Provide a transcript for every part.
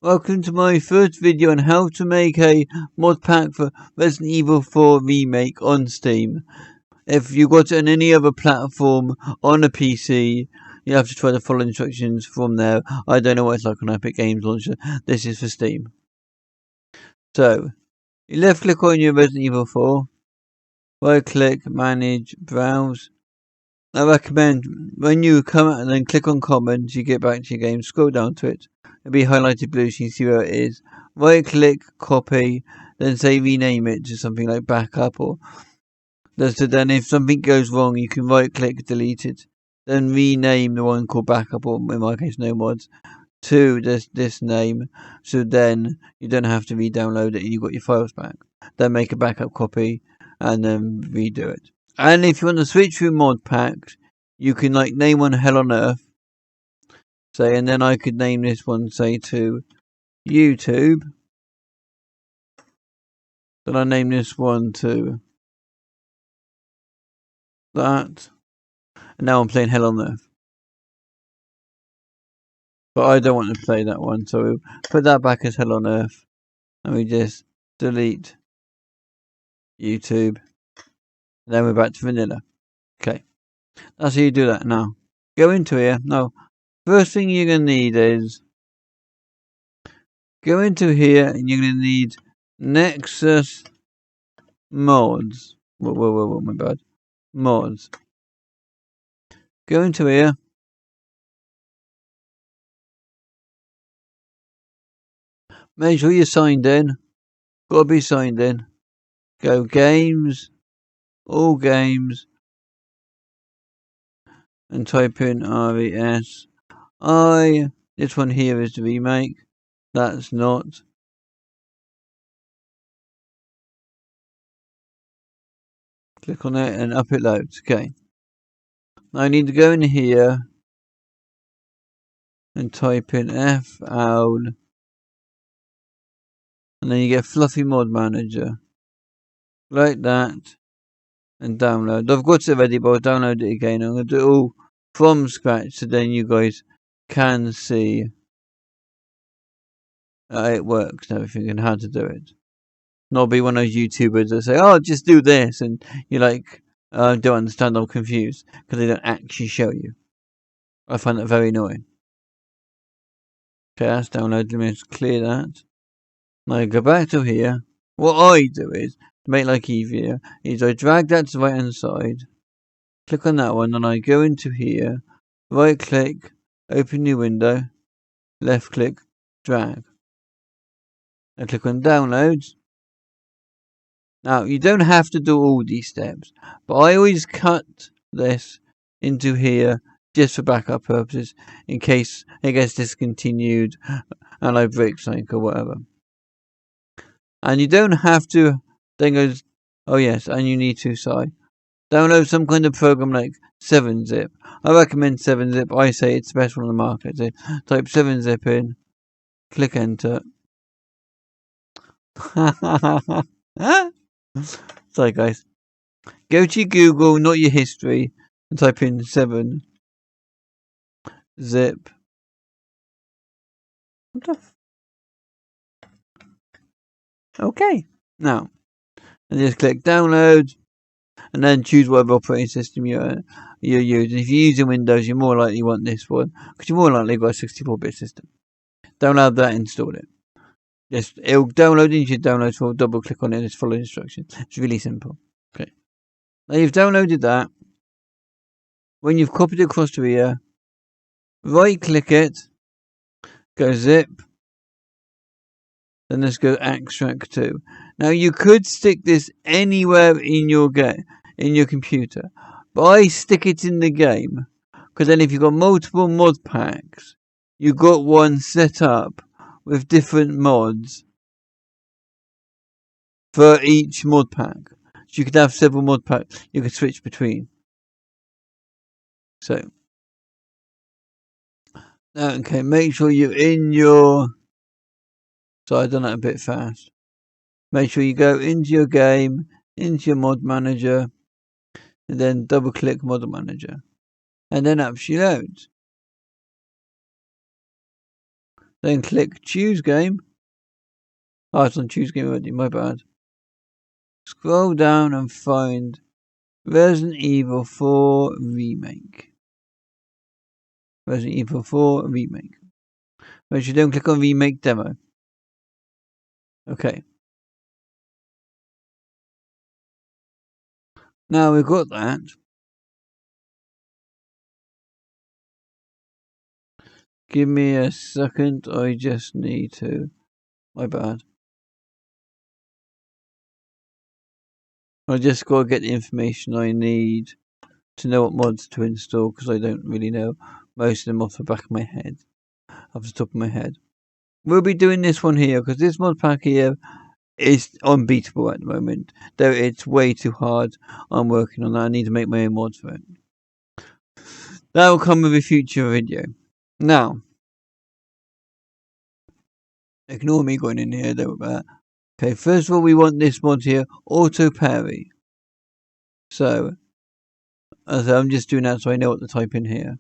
Welcome to my first video on how to make a mod pack for Resident Evil 4 Remake on Steam. If you got it on any other platform on a PC, you have to try to follow instructions from there. I don't know what it's like on Epic Games Launcher. This is for Steam. So, you left click on your Resident Evil 4, right click, manage, browse. I recommend when you come out and then click on Commons, you get back to your game, scroll down to it. It'll be highlighted blue so you can see where it is. Right click, copy, then say rename it to something like backup or so then if something goes wrong you can right click, delete it. Then rename the one called backup, or in my case no mods, to this name, so then you don't have to re-download it and you got your files back. Then make a backup copy and then redo it. And if you want to switch through mod packs, you can like name one Hell on Earth, say, and then I could name this one, say, to YouTube. Then I name this one to that. And now I'm playing Hell on Earth. But I don't want to play that one, so we'll put that back as Hell on Earth. And we just delete YouTube. And then we're back to vanilla. Okay. That's how you do that now. Go into here. Now, first thing you're going to need is go into here and you're going to need Nexus Mods. Whoa, my bad. Mods. Go into here. Make sure you're signed in. Gotta be signed in. Go games. All games. And type in RES. This one here is the remake. That's not. Click on it and up it loads. Okay. Now I need to go in here and type in FL. And then you get Fluffy Mod Manager. Like that. And download. I've got it already, but I'll download it again. I'm going to do it all from scratch so then you guys can see how it works and everything and how to do it. Not be one of those YouTubers that say, oh, just do this, and you're like, don't understand, I'm confused, because they don't actually show you. I find that very annoying. Okay, that's downloaded. Let me just clear that. Now I go back to here. What I do is, to make life easier, is I drag that to the right hand side, click on that one, and I go into here, right click, open new window, left click, drag. I click on downloads. Now, you don't have to do all these steps, but I always cut this into here just for backup purposes, in case it gets discontinued and I break something or whatever. And you don't have to, then goes, oh yes, and you need to, download some kind of program like 7-Zip. I recommend 7-Zip, I say it's the best one on the market. So type 7-Zip in, click enter. Sorry guys. Go to your Google, not your history, and type in 7-Zip. Okay. Now, and just click download, and then choose whatever operating system you're using. If you're using Windows, you're more likely want this one, because you're more likely got a 64-bit system. Download that, install it. It'll download into your downloads folder, double click on it and just follow instructions. It's really simple. Okay. Now you've downloaded that. When you've copied it across to here, right click it, go zip, then let's go extract to. Now you could stick this anywhere in your computer, but I stick it in the game, because then if you've got multiple mod packs, you've got one set up with different mods for each mod pack. So you could have several mod packs you could switch between. So, okay, make sure you're in your. So I've done that a bit fast. Make sure you go into your game, into your mod manager, and then double click mod manager. And then up she loads. Then click choose game. Oh, it's on choose game already, my bad. Scroll down and find Resident Evil 4 Remake. Resident Evil 4 Remake. Make sure you don't click on Remake Demo. Okay. Now we've got that. Give me a second, I just need to. My bad. I just got to get the information I need to know what mods to install, because I don't really know most of them off the back of my head. Off the top of my head. We'll be doing this one here, because this mod pack here is unbeatable at the moment. Though it's way too hard. I'm working on that. I need to make my own mods for it. That will come with a future video. Now, ignore me going in here, don't worry about that. Okay, first of all, we want this mod here, Auto Parry. So, I'm just doing that so I know what to type in here.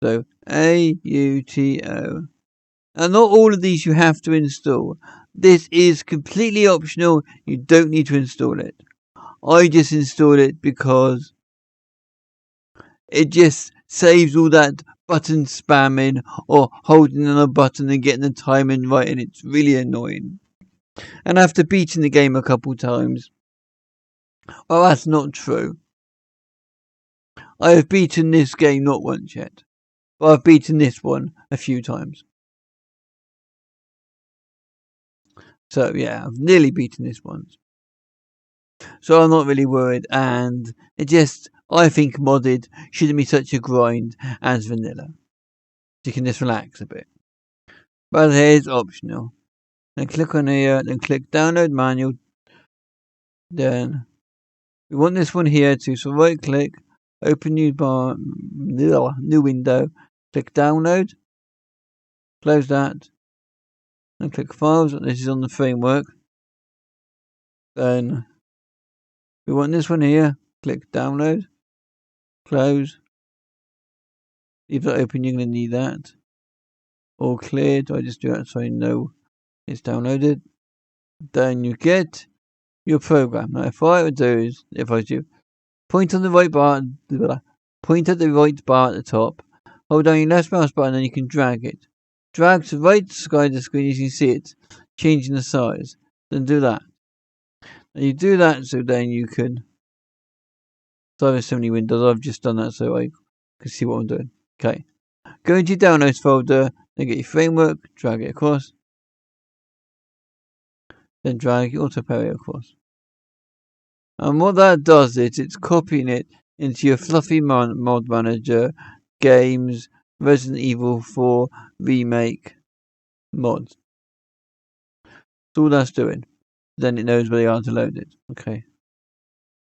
So, AUTO. And not all of these you have to install. This is completely optional. You don't need to install it. I just installed it because it just saves all that button spamming or holding on a button and getting the timing right, and it's really annoying. And after beating the game a couple times, well, that's not true. I have beaten this game not once yet, but I've beaten this one a few times. So yeah, I've nearly beaten this once. So I'm not really worried, and it just, I think modded shouldn't be such a grind as vanilla. You can just relax a bit. But here's optional. Then click on here, then click download manual. Then we want this one here too, so right click, open new window, click download, close that, and click files. This is on the framework. Then we want this one here, click download, close, leave that open, you're going to need that. All cleared, I just do that so I know it's downloaded. Then you get your program. Now if I would do is, if I do, point on the right bar, point at the right bar at the top, hold down your left mouse button and you can drag it. Drag to the right side of the screen as you can see it, changing the size. Then do that. And you do that so then you can, so there's so many windows, I've just done that so I can see what I'm doing. Okay. Go into your downloads folder, then get your framework, drag it across. Then drag your auto parry across. And what that does is it's copying it into your fluffy mod manager, games, Resident Evil 4 Remake mods. That's all that's doing. Then it knows where they are to load it. Okay.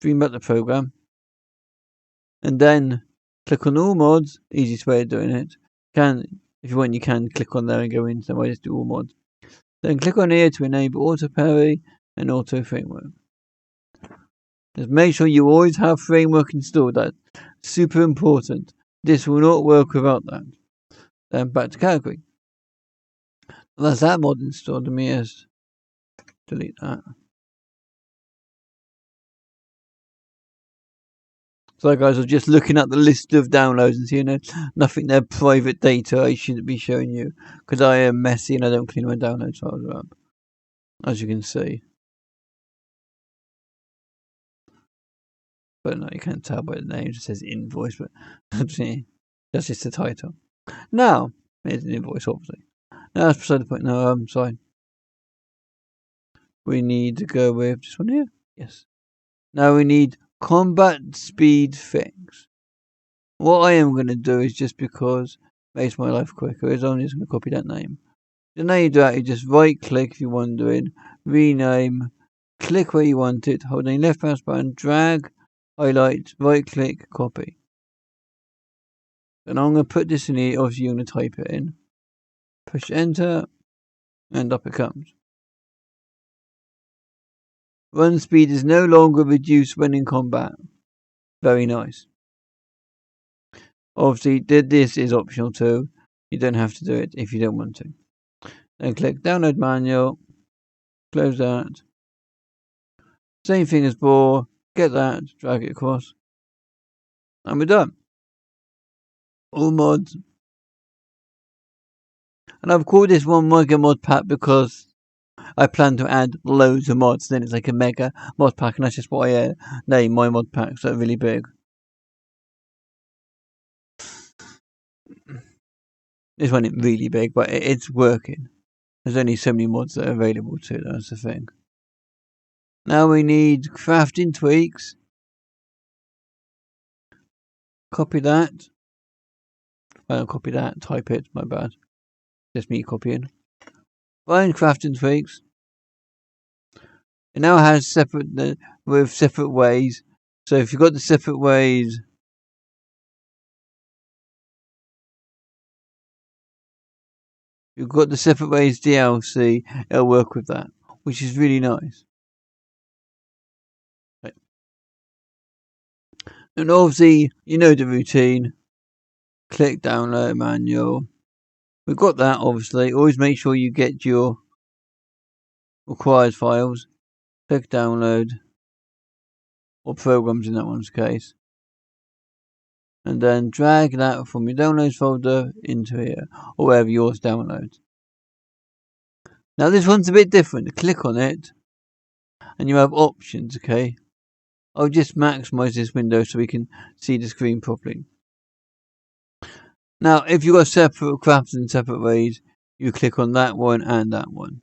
Stream up the program. And then click on all mods. Easiest way of doing it. If you want, you can click on there and go into them. I just do all mods. Then click on here to enable auto parry and auto framework. Just make sure you always have framework installed. That's super important. This will not work without that. Then back to category. And that's that mod installed. Let me just delete that. So guys, I was just looking at the list of downloads and seeing nothing there private data I shouldn't be showing you, because I am messy and I don't clean my downloads files up, as you can see. But no, you can't tell by the name, it just says invoice, but that's just the title. Now, here's an invoice, obviously. No, that's beside the point. No, I'm sorry. We need to go with this one here. Yes. Now we need combat speed fix. What I am going to do is, just because it makes my life quicker, is I'm just going to copy that name. The name you do that, you just right click if you're wondering, rename, click where you want it, hold down your left mouse button, drag, highlight, right click, copy. And I'm going to put this in here, obviously you're going to type it in. Push enter, and up it comes. Run speed is no longer reduced when in combat. Very nice. Obviously, this is optional too. You don't have to do it if you don't want to. Then click download manual, close that. Same thing as before, get that, drag it across, and we're done. All mods. And I've called this one Mega Mod Pack because I plan to add loads of mods, then it's like a mega mod pack, and that's just what I name my mod packs. They're really big. This one isn't really big, but it's working. There's only so many mods that are available too, that's the thing. Now we need crafting tweaks. Copy that. I don't copy that, type it, my bad. Just me copying. Find crafting tweaks. It now has separate ways. So if you've got the separate ways, DLC, it'll work with that, which is really nice. Right. And obviously, you know the routine. Click download manual. We've got that, obviously. Always make sure you get your required files. Click download, or programs in that one's case. And then drag that from your downloads folder into here, or wherever yours downloads. Now this one's a bit different. Click on it, and you have options, okay? I'll just maximize this window so we can see the screen properly. Now, if you've got separate crafts in separate ways, you click on that one and that one.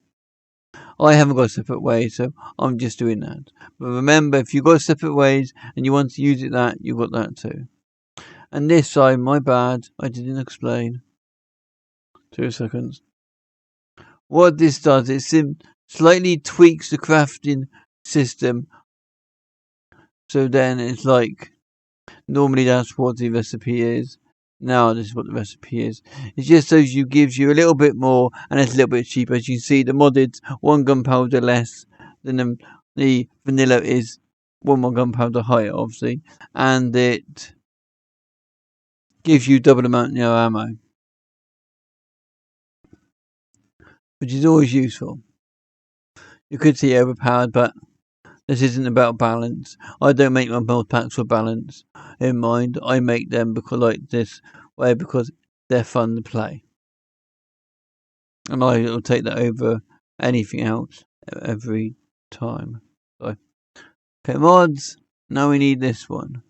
I haven't got separate ways, so I'm just doing that. But remember, if you've got separate ways and you want to use it that, you've got that too. And this side, my bad, I didn't explain. 2 seconds. What this does, it slightly tweaks the crafting system. So then it's like, normally that's what the recipe is. Now this is what the recipe is. It just gives you a little bit more, and it's a little bit cheaper. As you can see, the modded 1 gunpowder less than the vanilla is 1 more gunpowder higher, obviously, and it gives you double amount of ammo, which is always useful. You could see overpowered, but this isn't about balance. I don't make my mod packs for balance in mind. I make them because like this way because they're fun to play. And I will take that over anything else every time. So, okay, mods. Now we need this one.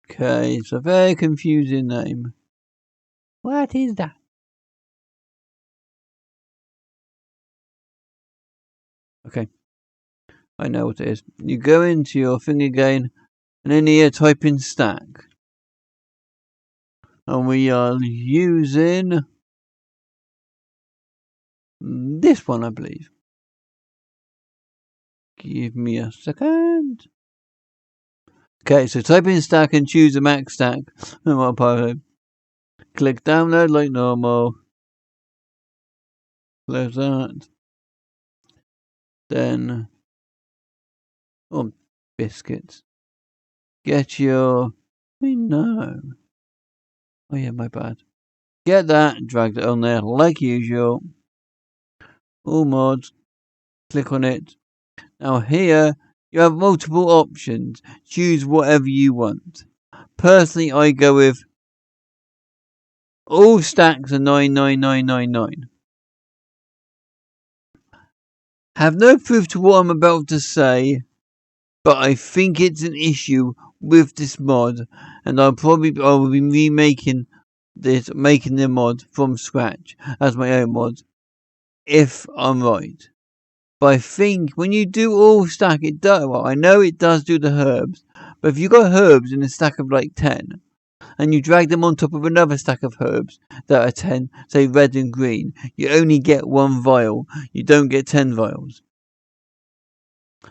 Okay, it's a very confusing name. What is that? Okay. I know what it is. You go into your thing again, and in here type in stack. And we are using this one, I believe. Give me a second. Okay, so type in stack and choose a max stack. Click download like normal. Close that. Then, biscuits. Get your, no. Oh yeah, my bad. Get that, drag it on there like usual. All mods. Click on it. Now here, you have multiple options. Choose whatever you want. Personally, I go with all stacks are 99999. Have no proof to what I'm about to say, but I think it's an issue with this mod, and I will be remaking this, making the mod from scratch as my own mod, if I'm right. But I think when you do all stack, it does. Well, I know it does do the herbs, but if you got herbs in a stack of like 10, and you drag them on top of another stack of herbs that are 10, say red and green, you only get 1 vial. You don't get 10 vials.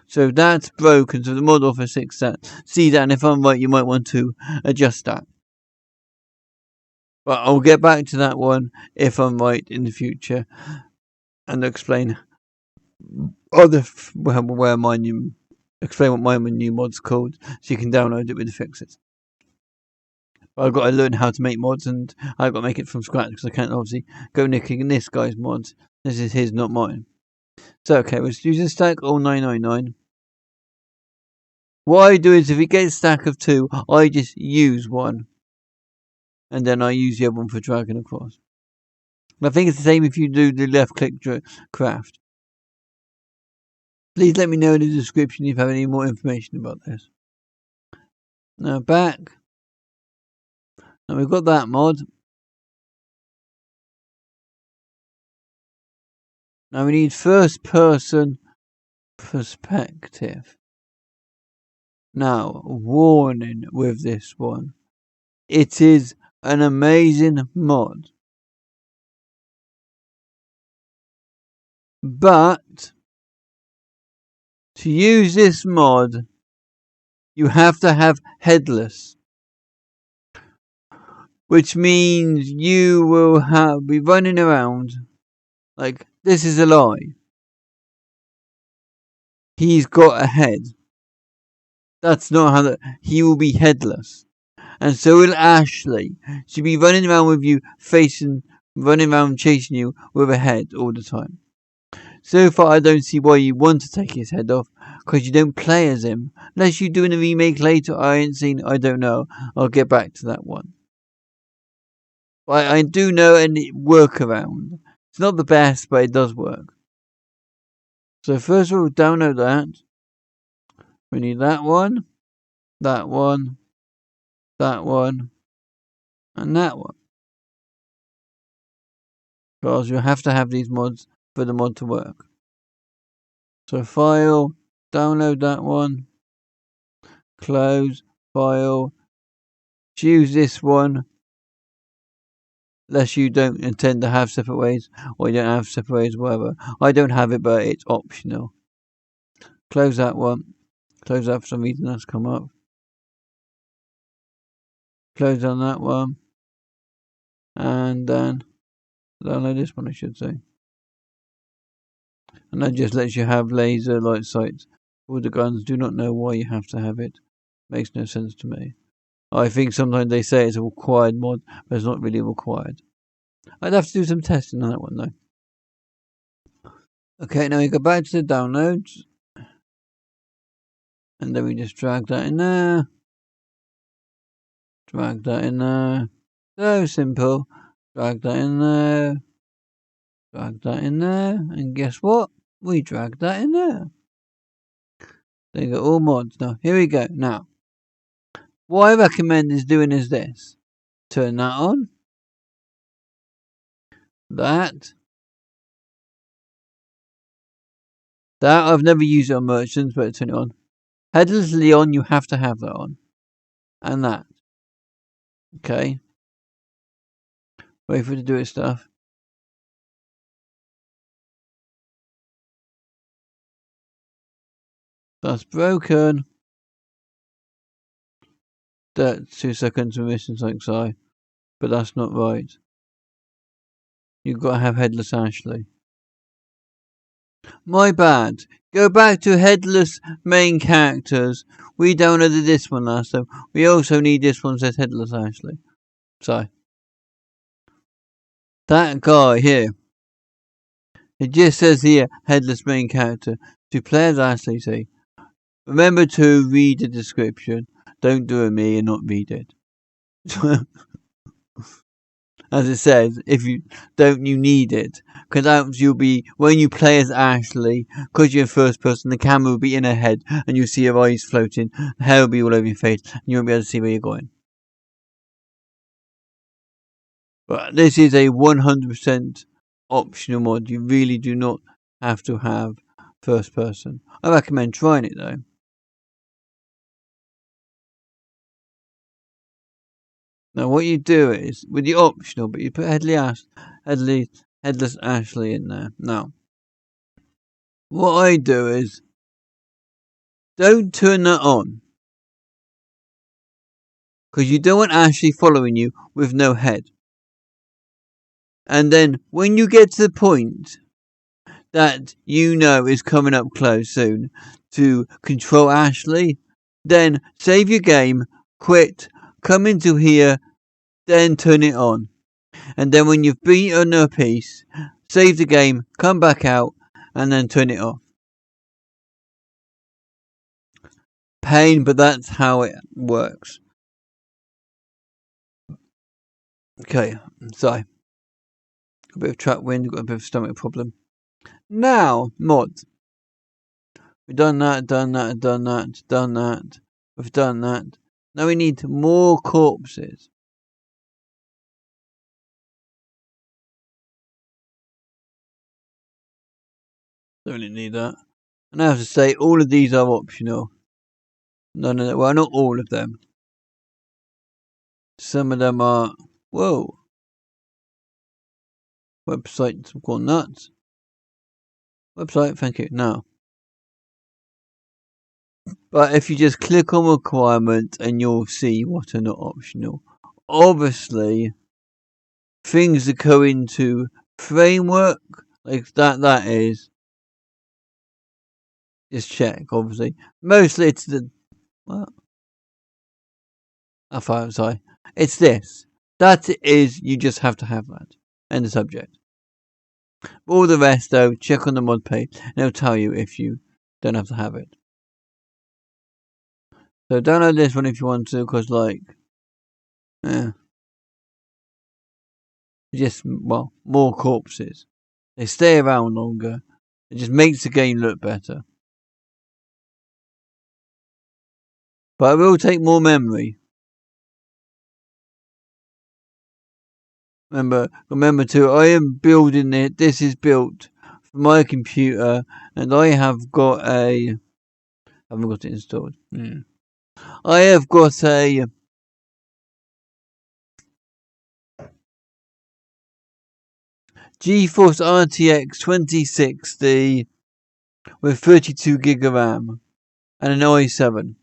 So that's broken. So the mod offer 6 that. See that, and if I'm right, you might want to adjust that. But I'll get back to that one if I'm right in the future, and explain where my new, explain what my new mod's called, so you can download it with the fixes. I've got to learn how to make mods, and I've got to make it from scratch because I can't obviously go nicking this guy's mods. This is his, not mine. So okay, let's use a stack all 999. What I do is if it gets a stack of 2, I just use one. And then I use the other one for dragging across. I think it's the same if you do the left click craft. Please let me know in the description if you have any more information about this. Now back. Now we've got that mod. Now we need first person perspective. Now, warning with this one. It is an amazing mod. But to use this mod, you have to have headless. Which means you will be running around like this is a lie. He's got a head. That's not how he will be headless. And so will Ashley. She'll be running around with you, running around chasing you with a head all the time. So far, I don't see why you want to take his head off, because you don't play as him. Unless you're doing a remake later, I ain't seen, I don't know. I'll get back to that one. But I do know a workaround. It's not the best, but it does work. So first of all, download that. We need that one, that one, that one, and that one. Because you have to have these mods for the mod to work. So file, download that one, close, file, choose this one, unless you don't intend to have separate ways, or you don't have separate ways, whatever. I don't have it, but it's optional. Close that one, close that for some reason that's come up. Close on that one, and then download this one, I should say. And that just lets you have laser light sights. All the guns, do not know why you have to have it. Makes no sense to me. I think sometimes they say it's a required mod, but it's not really required. I'd have to do some testing on that one though. Okay, now we go back to the downloads. And then we just drag that in there. Drag that in there. So simple. Drag that in there. Drag that in there. And guess what? We drag that in there. There you go, all mods. Now, here we go. Now, what I recommend is doing is this. Turn that on. That I've never used it on merchants, but turn it on. Headless Leon, you have to have that on. And that. Okay. Wait for it to do its stuff. That's broken. That's 2 seconds, we're missing something, sorry. But that's not right. You've got to have Headless Ashley. My bad. Go back to Headless main characters. We downloaded this one last time. We also need this one that says Headless Ashley. Sorry. That guy here. It just says here, Headless main character. To play as Ashley, see. Remember to read the description. Don't do it me and not read it. As it says, if you don't, you need it. Because you'll be, when you play as Ashley, because you're in first person, the camera will be in her head, and you'll see her eyes floating, hair will be all over your face, and you won't be able to see where you're going. But this is a 100% optional mod. You really do not have to have first person. I recommend trying it though. Now what you do is, with the optional, but you put Headless Ashley in there. Now, what I do is, don't turn that on. Because you don't want Ashley following you with no head. And then, when you get to the point that you know is coming up close soon to control Ashley, then save your game, quit, come into here, then turn it on. And then when you've beaten a piece, save the game, come back out, and then turn it off. Pain, but that's how it works. Okay, sorry. A bit of track wind, got a bit of stomach problem. Now, mods. We've done that, done that, done that, done that. We've done that. Now we need more corpses. Don't really need that. And I have to say, all of these are optional. None of them, well, not all of them. Some of them are, whoa. Websites have gone nuts. Website, thank you. No. But if you just click on requirements and you'll see what are not optional. Obviously, things that go into framework, like that is. Just check, obviously. Mostly it's the... What? I'm sorry. It's this. That is, you just have to have that. End the subject. All the rest, though, check on the mod page and it'll tell you if you don't have to have it. So download this one if you want to, because, like, just, well, more corpses. They stay around longer. It just makes the game look better. But it will take more memory. Remember too, I am building it. This is built for my computer, and I have got a... I haven't got it installed. I have got a... GeForce RTX 2060 with 32GB of RAM and an i7.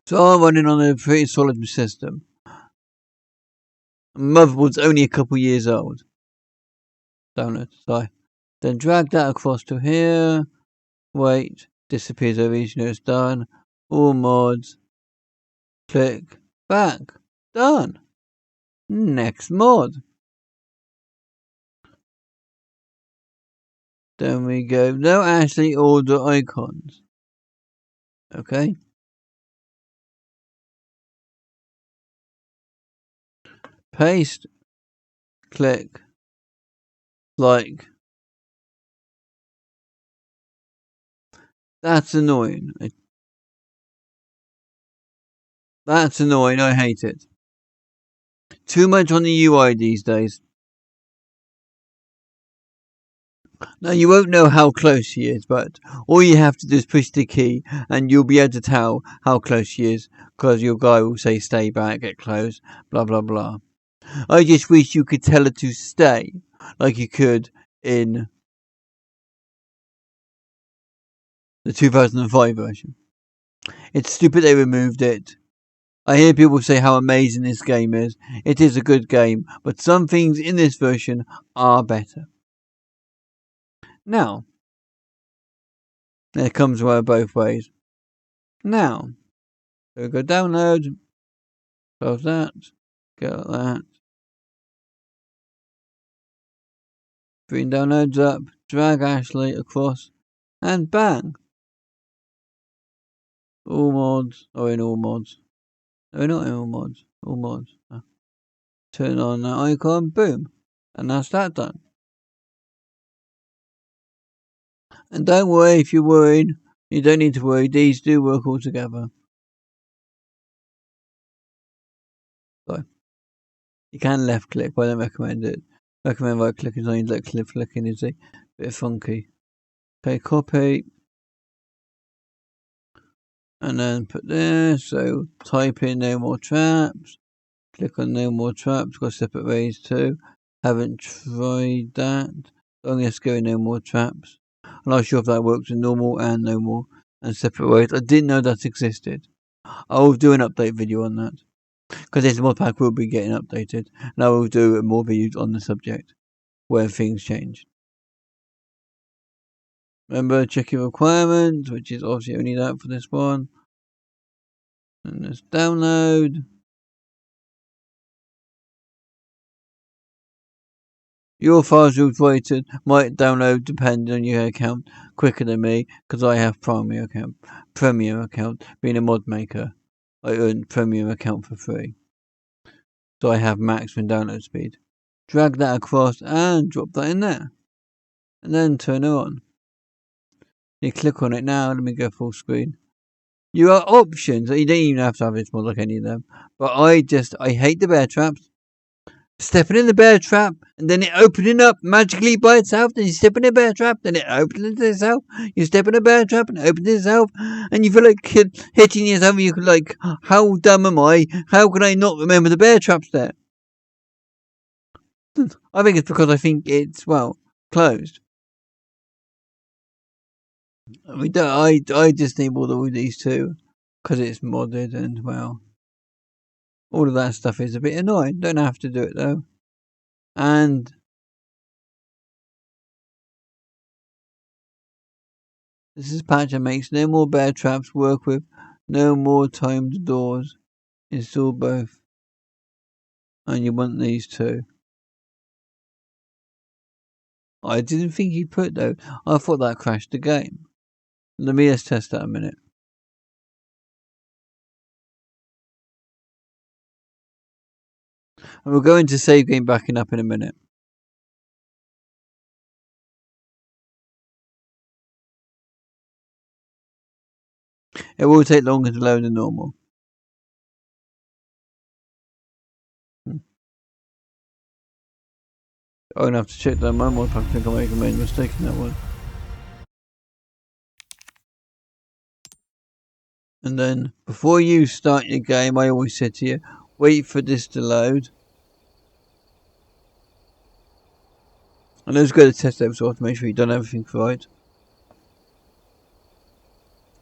So I'm running on a pretty solid system. Motherboard's only a couple years old. Download, sorry. Then drag that across to here. Wait, disappears over each, it's done. All mods. Click, back. Done. Next mod. Then we go, no, actually order icons. Okay. Paste. Click. Like. That's annoying. That's annoying. I hate it. Too much on the UI these days. Now you won't know how close she is, but all you have to do is push the key and you'll be able to tell how close she is, because your guy will say stay back, get close, blah blah blah. I just wish you could tell her to stay, like you could in the 2005 version. It's stupid they removed it. I hear people say how amazing this game is. It is a good game, but some things in this version are better. Now, it comes both ways. Now, so we go download, close that, get that. Bring downloads up, drag Ashley across, and bang! All mods, or in all mods. No, not in all mods. All mods. Turn on that icon, boom. And that's that done. And don't worry if you're worried. You don't need to worry. These do work all together. So, you can left click, but I don't recommend it. Recommend right clicking, so you left clicking is a bit funky. Okay, copy. And then put there. So type in no more traps. Click on no more traps. Got separate ways too. Haven't tried that. So I'm just going no more traps. I'm not sure if that works in normal and no more and separate ways. I didn't know that existed. I'll do an update video on that, because this mod pack will be getting updated, and I will do more videos on the subject where things change. Remember, check your requirements, which is obviously only that for this one. And let's download. Your files rated might download depending on your account quicker than me, because I have Premium account, being a mod maker. I earn Premium account for free. So I have maximum download speed. Drag that across and drop that in there. And then turn it on. You click on it now, let me go full screen. You have options. You don't even have to have this mod like any of them. But I hate the bear traps. Stepping in the bear trap and then it opening up magically by itself. Then you step in a bear trap, then it opens itself. You step in a bear trap and it opens itself. And you feel like hitting yourself. You could like, how dumb am I? How could I not remember the bear traps there? I think it's because I think it's, well, closed. I mean, I just need all these two because it's modded and, well, all of that stuff is a bit annoying. Don't have to do it though. And this is patch that makes no more bear traps work with, no more timed doors. Install both. And you want these two. I didn't think he put though. I thought that crashed the game. Let me just test that a minute. And we'll go into save game backing up in a minute. It will take longer to load than normal. I'm going to have to check that my mod pack. I think I made a mistake in that one. And then, before you start your game, I always say to you, wait for this to load. And let's go to test episode to make sure you've done everything right.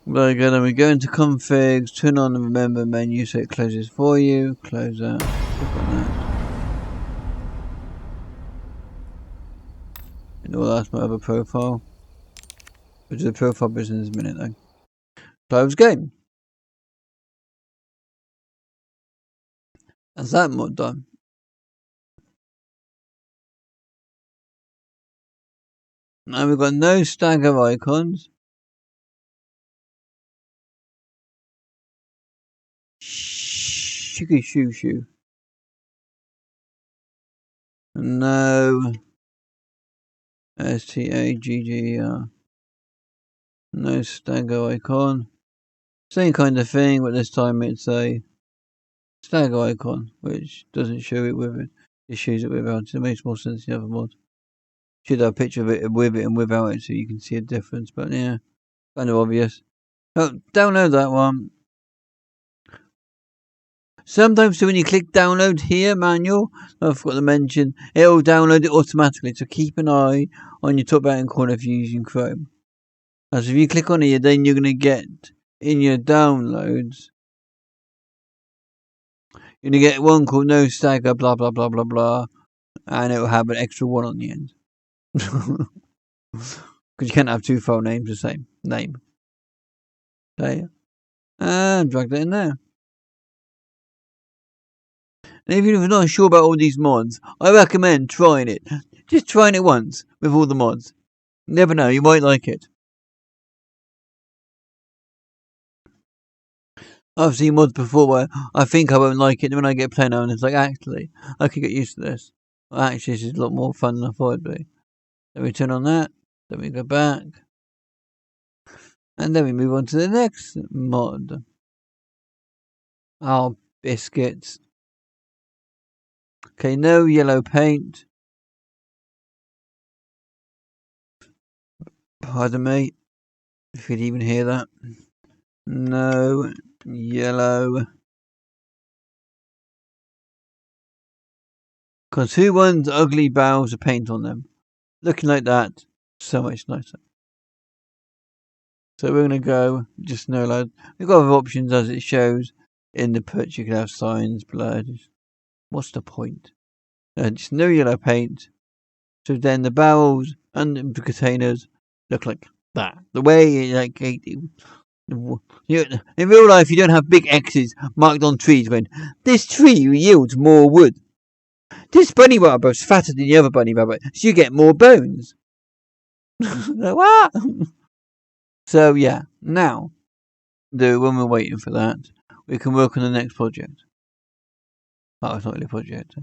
Very good, then we go into configs, turn on the remember menu so it closes for you. Close that, click on that. And that's my other profile. Which is a profile business in a minute though. Close game. That's that mod done. Now we've got no stagger icons. Shooky shoo shoo. No. STAGGER. No stagger icon. Same kind of thing, but this time it's a stagger icon, which doesn't show it with it. It shows it without. It makes more sense in the other mod. Should have a picture of it with it and without it so you can see a difference, but yeah, kind of obvious. Oh, download that one. Sometimes when you click download here, manual, I forgot to mention, it'll download it automatically, so keep an eye on your top right-hand corner if you're using Chrome. As if you click on it, then you're going to get in your downloads, you're going to get one called no stagger blah blah blah blah blah, and it will have an extra one on the end. Because you can't have two file names the same name. Okay. And drag that in there. And if you're not sure about all these mods, I recommend trying it. Just trying it once with all the mods. You never know, you might like it. I've seen mods before where I think I won't like it, and when I get playing on, it's like, actually, I could get used to this. Well, actually, this is a lot more fun than I thought it'd be. Then we turn on that, then we go back, and then we move on to the next mod. Oh, biscuits. Okay, no yellow paint. Pardon me, if you'd even hear that. No yellow. Because who wants ugly barrels of paint on them? Looking like that, so much nicer. So we're going to go, just no load. We've got other options as it shows in the put. You can have signs, blurred. What's the point? Just no yellow paint. So then the barrels and the containers look like that. The way, like, in real life, you don't have big X's marked on trees when this tree yields more wood. This bunny rabbit's fatter than the other bunny rabbit, so you get more bones. What? So yeah, now, when we're waiting for that, we can work on the next project. Oh, it's not really a project.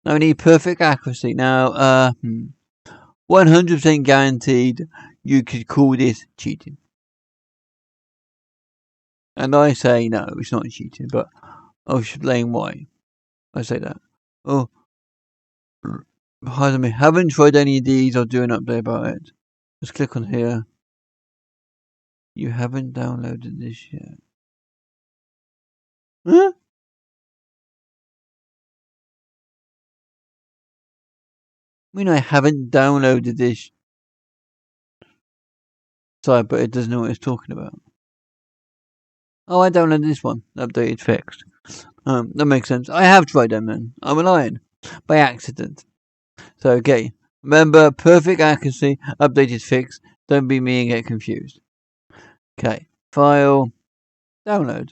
Now we need perfect accuracy. Now, 100% guaranteed you could call this cheating. And I say no, it's not cheating, but I'll explain why I say that. Oh, pardon me, haven't tried any of these. I'll do an update about it. Let's click on here. You haven't downloaded this yet. Huh? I mean, I haven't downloaded this. Sorry, but it doesn't know what it's talking about. Oh, I downloaded this one. Updated, fixed. That makes sense. I have tried them then. I'm lying. By accident. So, okay. Remember, perfect accuracy, updated, fixed. Don't be me and get confused. Okay. File. Download.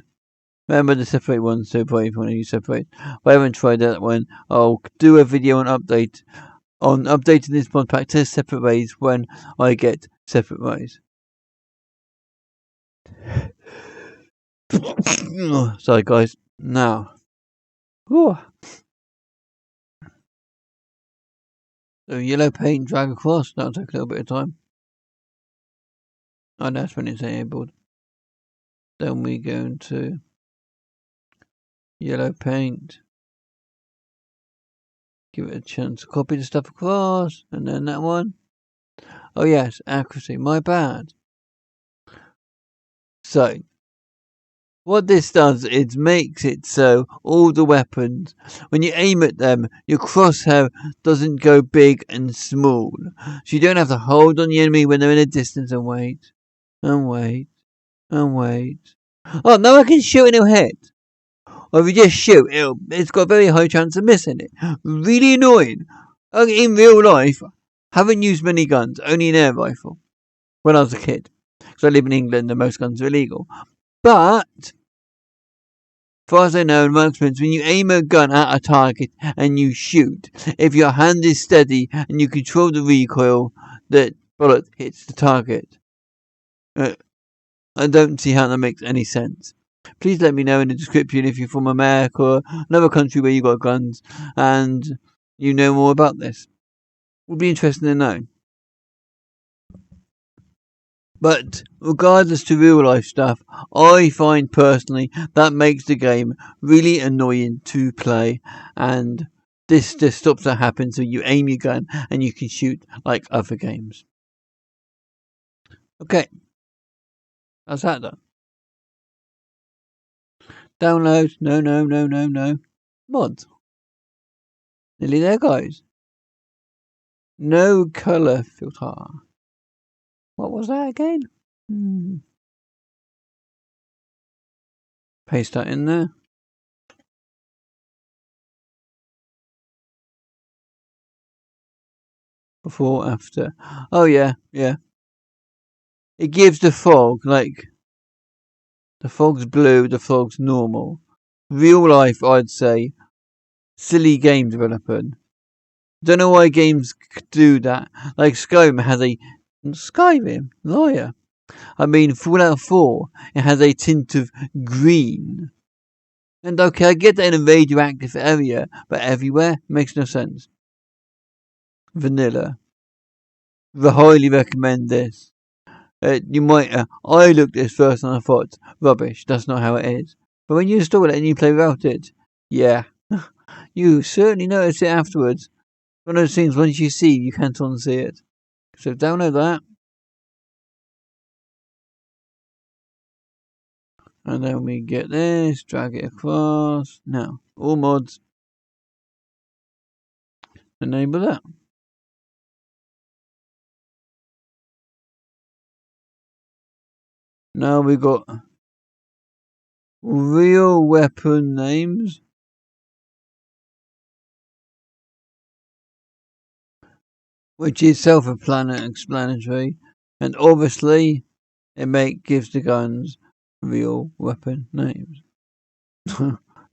Remember the separate ones, so probably if you want to use separate. If I haven't tried that one, I'll do a video on updating this mod pack to separate ways when I get separate ways. Sorry guys. Now. Whew. So yellow paint, drag across. That'll take a little bit of time. Oh, that's when it's enabled. Then we go into yellow paint. Give it a chance to copy the stuff across. And then that one. Oh yes, accuracy. My bad. So, what this does is makes it so all the weapons, when you aim at them, your crosshair doesn't go big and small. So you don't have to hold on the enemy when they're in a distance and wait. And wait. And wait. Oh, now I can shoot and it'll hit. Or if you just shoot, it's got a very high chance of missing it. Really annoying. In real life, haven't used many guns, only an air rifle. When I was a kid. Because I live in England and most guns are illegal. But, as far as I know, in my experience, when you aim a gun at a target and you shoot, if your hand is steady and you control the recoil, the bullet hits the target. I don't see how that makes any sense. Please let me know in the description if you're from America or another country where you got guns and you know more about this. Would be interesting to know. But regardless to real life stuff, I find personally that makes the game really annoying to play, and this just stops that happening. So you aim your gun and you can shoot like other games. Okay, how's that done? Download. No. Mods. Nearly there, guys. No color filter. What was that again? Paste that in there. Before, after. Oh yeah. It gives the fog, like, the fog's blue, the fog's normal. Real life, I'd say, silly game development. Don't know why games do that. Like Skyrim, liar. I mean, Fallout 4, it has a tint of green. And okay, I get that in a radioactive area, but everywhere makes no sense. Vanilla. I highly recommend this. You might. I looked at this first and I thought, rubbish. That's not how it is. But when you install it and you play without it, yeah, you certainly notice it afterwards. One of those things once you see, you can't unsee it. So download that. And then we get this, drag it across. Now, all mods. Enable that. Now we got real weapon names. Which is self-explanatory. And obviously, it gives the guns real weapon names.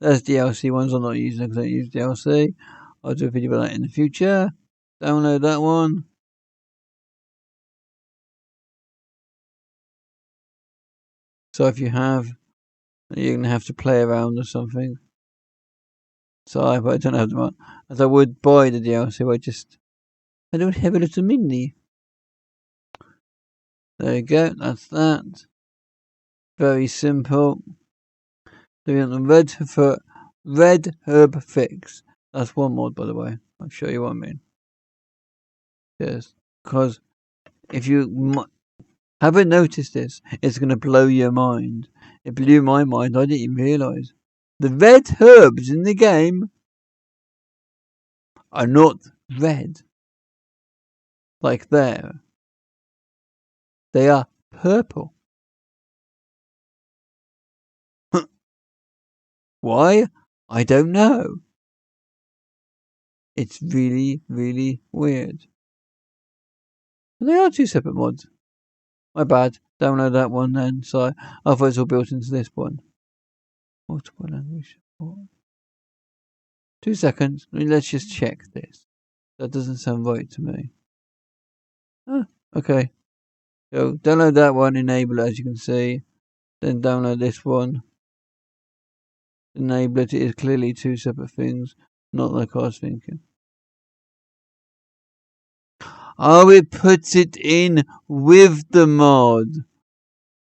There's DLC ones I'm not using because I don't use DLC. I'll do a video about that in the future. Download that one. So if you have, you're going to have to play around or something. Sorry, but I don't have the money. As I would buy the DLC, I don't have a little mini. There you go, that's that. Very simple. Doing the red herb fix. That's one mod, by the way. I'll show you what I mean. Yes, because if you haven't noticed this, it's going to blow your mind. It blew my mind. I didn't even realise. The red herbs in the game are not red. Like there. They are purple. Why? I don't know. It's really, really weird. They are two separate mods. My bad. Download that one then. So I thought it's all built into this one. Multiple language support. 2 seconds. Let's just check this. That doesn't sound right to me. Oh, okay. So download that one, enable it as you can see. Then download this one. Enable it. It is clearly two separate things. Not like I was thinking. Oh, it puts it in with the mod.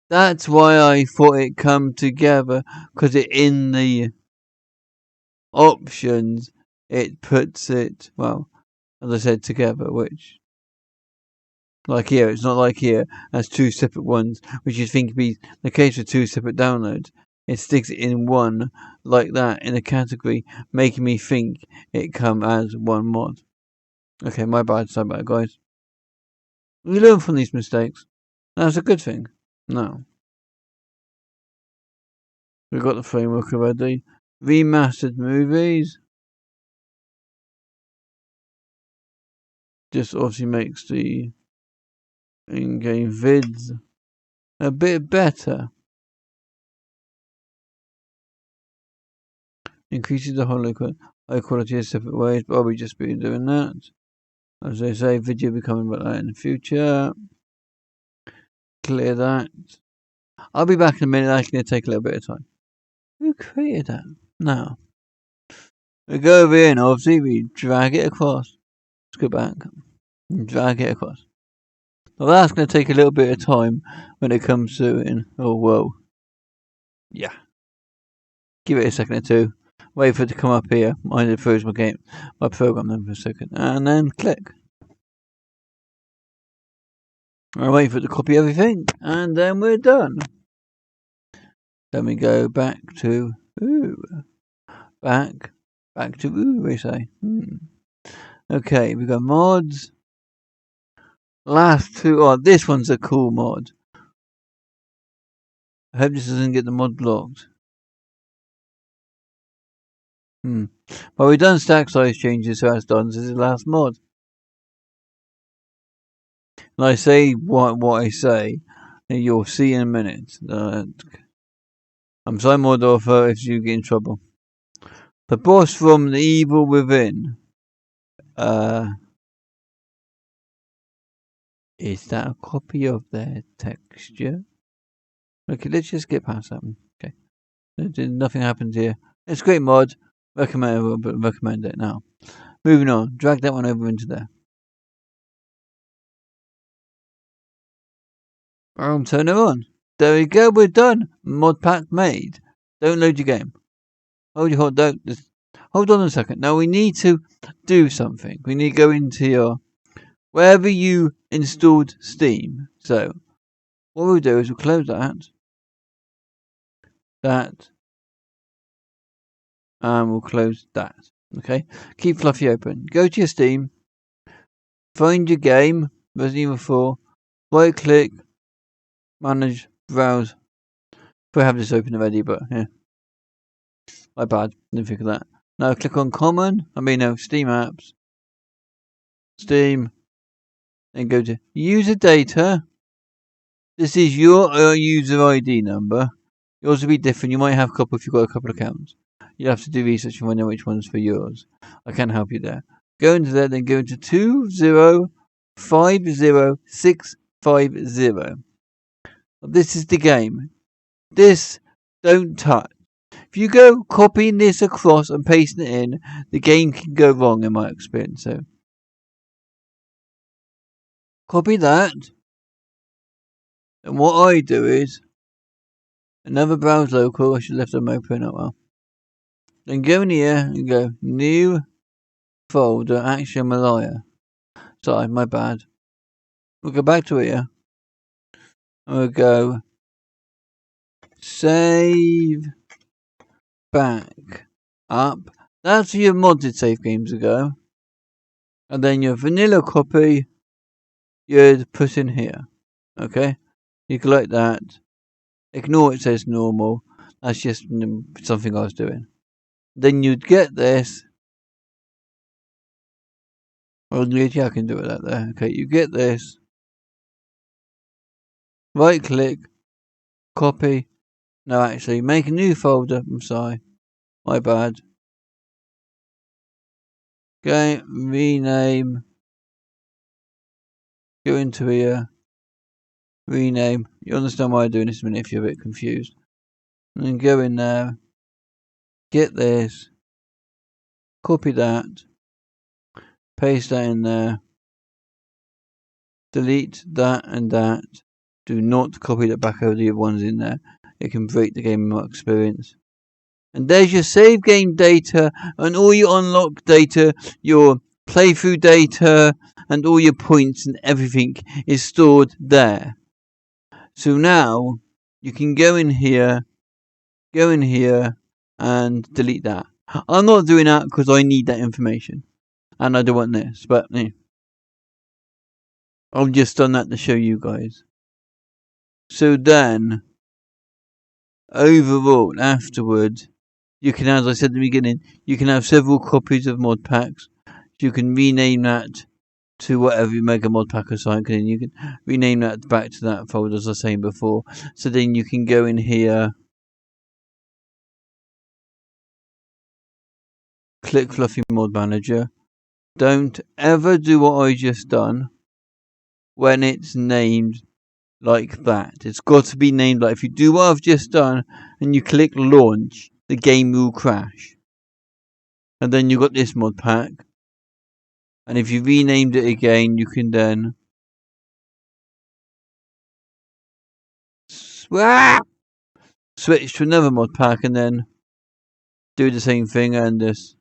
That's why I thought it come together. Because it in the options, it puts it, well, as I said, together, which, like here, it's not like here, as two separate ones, which you'd think would be the case with two separate downloads. It sticks it in one, like that, in a category, making me think it come as one mod. Okay, my bad, sorry about it, guys. We learn from these mistakes. That's a good thing. No. We've got the framework already. ReMastered Movies. Just obviously makes the in-game vids a bit better. Increases the high quality in separate ways, but I'll be just been doing that. As I say, video will be coming about that in the future. Clear that. I'll be back in a minute. That's going to take a little bit of time. Who created that? Now. We go over here and obviously we drag it across. Let's go back. Drag it across. Well, that's going to take a little bit of time when it comes to it. Oh, whoa. Yeah. Give it a second or two. Wait for it to come up here. I need to freeze my program then for a second. And then click. I wait for it to copy everything. And then we're done. Then we go back to back to we say. Okay, we got mods. Last two. Oh, this one's a cool mod. I hope this doesn't get the mod blocked. Well, we've done stack size changes, so that's done. This is the last mod. And I say what I say, and you'll see in a minute. I'm sorry, mod author, if you get in trouble. The boss from the Evil Within. Is that a copy of their texture? Okay, let's just get past that one. Okay. Nothing happens here. It's a great mod. Recommend it now. Moving on. Drag that one over into there. I'll turn it on. There we go. We're done. Mod pack made. Don't load your game. Hold on a second. Now we need to do something. We need to go into your wherever you installed Steam. So what we'll do is we'll close that, and we'll close that. Okay. Keep Fluffy open. Go to your Steam. Find your game, Resident Evil 4. Right click. Manage. Browse. I have this open already, but yeah. My bad. Didn't think of that. Now click on Steam apps. Steam. Then go to user data. This is your user ID number. Yours will be different. You might have a couple if you've got a couple of accounts. You have to do research and find out which one's for yours. I can't help you there. Go into there, then go into 2050650. This is the game. This don't touch. If you go copying this across and pasting it in, the game can go wrong in my experience. So copy that. And what I do is another browse local. I should have left them open. Oh well. Then go in here and go new folder. Actually, I'm a liar. Sorry, my bad. We'll go back to here. And we'll go save back up. That's your modded save games ago. And then your vanilla copy you'd put in here. Okay? You can like that. Ignore it says normal. That's just something I was doing. Then you'd get this. Well, yeah, I can do it like that. Okay, you get this. Right click. Copy. No, actually, make a new folder. I'm sorry. My bad. Okay, rename. Go into here. Rename. You understand why I'm doing this a minute if you're a bit confused. And then go in there. Get this. Copy that. Paste that in there. Delete that and that. Do not copy that back over the other ones in there. It can break the game in my experience. And there's your save game data and all your unlock data, your playthrough data, and all your points and everything is stored there. So now you can go in here and delete that. I'm not doing that because I need that information. And I don't want this, but I've just done that to show you guys. So then, overall, afterwards, you can, as I said at the beginning, you can have several copies of mod packs. You can rename that to whatever you make a mod pack assign, and you can rename that back to that folder as I was saying before. So then you can go in here, click Fluffy Mod Manager. Don't ever do what I just done when it's named like that. It's got to be named like, if you do what I've just done and you click launch, the game will crash. And then you got this mod pack. And if you renamed it again, you can then switch to another mod pack and then do the same thing and just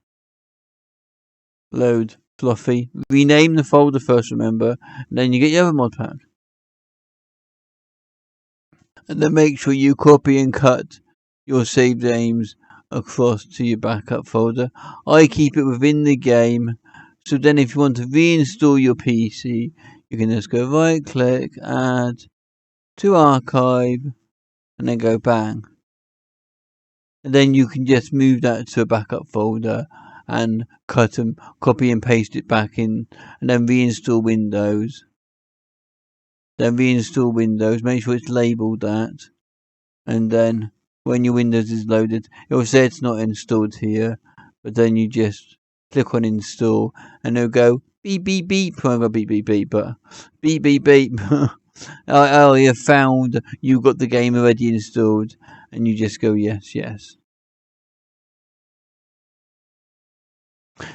load Fluffy. Rename the folder first, remember, and then you get your other mod pack. And then make sure you copy and cut your saved games across to your backup folder. I keep it within the game, so then if you want to reinstall your PC, you can just go right click, add to archive, and then go bang. And then you can just move that to a backup folder and cut and copy and paste it back in, and then reinstall Windows. Make sure it's labeled that, and then when your Windows is loaded, it will say it's not installed here, but then you just click on install and it'll go beep beep beep. Well, not beep beep beep, but beep beep beep. I have found you got the game already installed, and you just go yes, yes.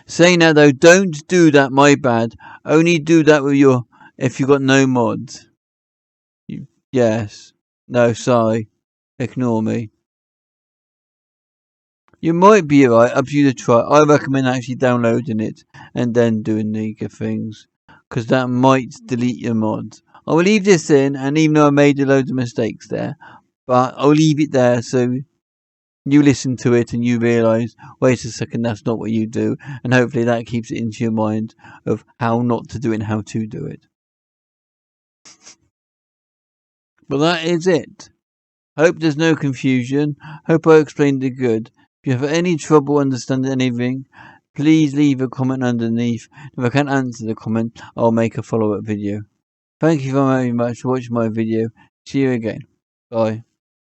Saying that though, don't do that, my bad. Only do that with if you got no mods. Yes. No, sorry. Ignore me. You might be right, up to you to try. I recommend actually downloading it and then doing the things, because that might delete your mods. I will leave this in, and even though I made a load of mistakes there, but I'll leave it there so you listen to it and you realise, wait a second, that's not what you do, and hopefully that keeps it into your mind of how not to do it and how to do it. But that is it. Hope there's no confusion. Hope I explained it good. If you have any trouble understanding anything, please leave a comment underneath. If I can't answer the comment, I'll make a follow-up video. Thank you very much for watching my video. See you again. Bye.